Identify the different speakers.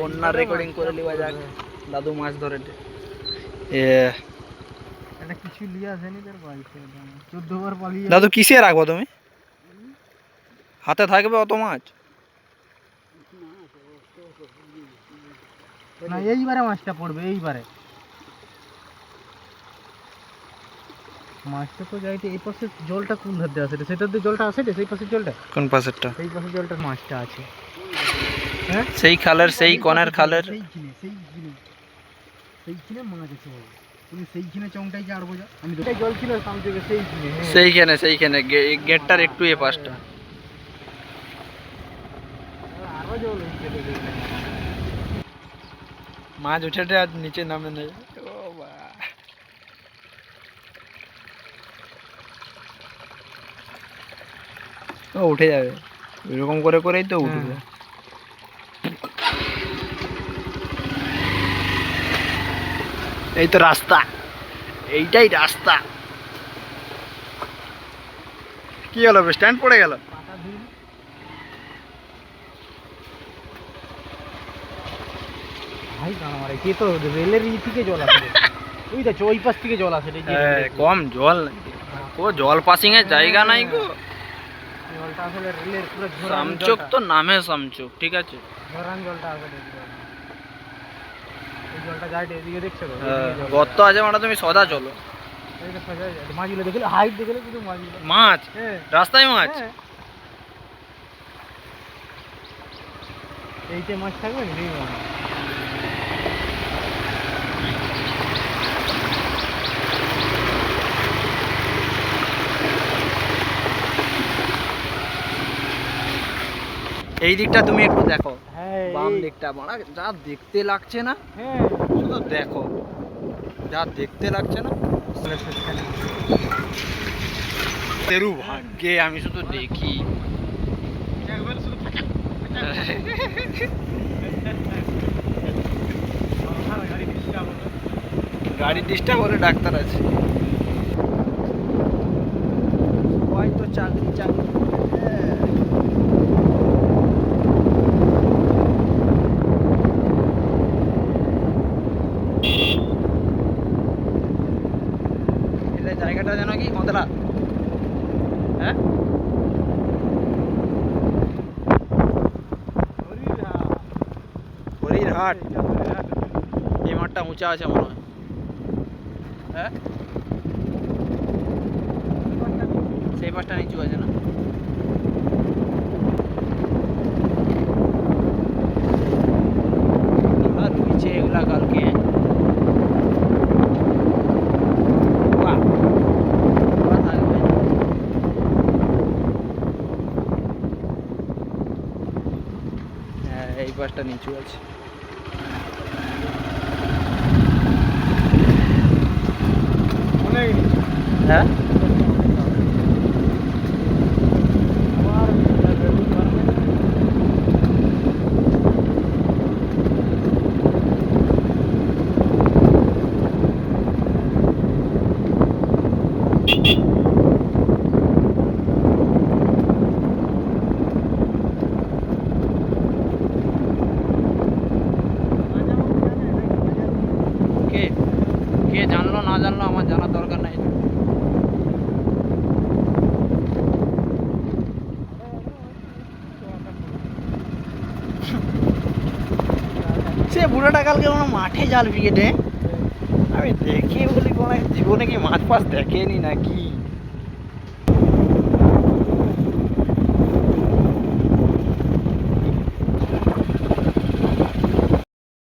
Speaker 1: বন্যার রেকর্ডিং করে লিবা যাক। দাদু মাছ ধরে
Speaker 2: এটা কিছু লিয়া আসেনি তার বাড়িতে 14 বার পালিয়ে।
Speaker 1: দাদু কিসে রাখবো তুমি? হাতে থাকবে অত মাছ?
Speaker 2: না এইবারে মাছটা পড়বে, এইবারে মাছটা তো যাইতে। এই পাশে জলটা কোন ধার দিয়ে আসে? সেটার দিয়ে জলটা আসে, সেই পাশের জলটা।
Speaker 1: কোন পাশেরটা?
Speaker 2: সেই পাশের জলটা মাছটা আছে। হ্যাঁ,
Speaker 1: সেই খালের, সেই কোণের খালের।
Speaker 2: সেইখানে মাছ আছে বাবু। তুমি সেইখানে চংটাই ছাড়বো যা। আমি তো জল ছিল সাম থেকে
Speaker 1: সেইখানে গেটটার একটু এ পাশটা।
Speaker 2: আরো জল হচ্ছে তো।
Speaker 1: মাছ উঠে আর নিচে নামে নেই। ও বা, ও উঠে যাবে এরকম করে করেই তো উঠবে। এই তো রাস্তা, এইটাই রাস্তা। কি হলো, স্ট্যান্ড পড়ে গেল?
Speaker 2: ভাই গান মারে কে তো রেলের ই থেকে জল আসে। ওই তো ওই পাশ থেকে জল আসে।
Speaker 1: কম জল, ও জল পাসিং এর জায়গা নাই গো।
Speaker 2: জলটা আসলে রেলের পুরো
Speaker 1: সামচুক তো নামে সামচুক, ঠিক আছে।
Speaker 2: ঝরান জলটা আসলে এই জলটা যায় এদিকে, দেখছো তো?
Speaker 1: গর্ত আছে মানে তুমি সদা চলো।
Speaker 2: এইটা সাজা যায় মাছগুলো দেখলে, হাইট দেখলে শুধু মাছগুলো।
Speaker 1: মাছ রাস্তায় মাছ।
Speaker 2: এইতে মাছ থাকবে না এই মাছ।
Speaker 1: এই দিকটা তুমি একটু দেখো,
Speaker 2: হ্যাঁ
Speaker 1: বাম দিকটা বড়া যা দেখতে লাগছে না।
Speaker 2: হ্যাঁ
Speaker 1: শুধু দেখো, যা দেখতে লাগছে না। তেরু ভাগ্যে আমি শুধু দেখি। গাড়ি ডিস্টার্ব হলে ডাক্তার আছে। সবাই তো চাকরি চাকরি। জায়গাটা যেন কি মদলা, হ্যাঁ হরিরহাট। এই মাঠটা উঁচা আছে মনে হয়। হ্যাঁ, সেই পাশটা নিচু আছে না? আর রয়েছে এগুলা কালকে। হ্যাঁ, এই পাশটা নিচু আছে। হ্যাঁ, কে জানলো না জানলো আমার জানার দরকার নাই। সে বুড়োটা কালকে কোনো মাঠে জাল ফিকেটে আমি দেখি বলি কোনো জীবনে কি মাছ ফাছ দেখেনি নাকি।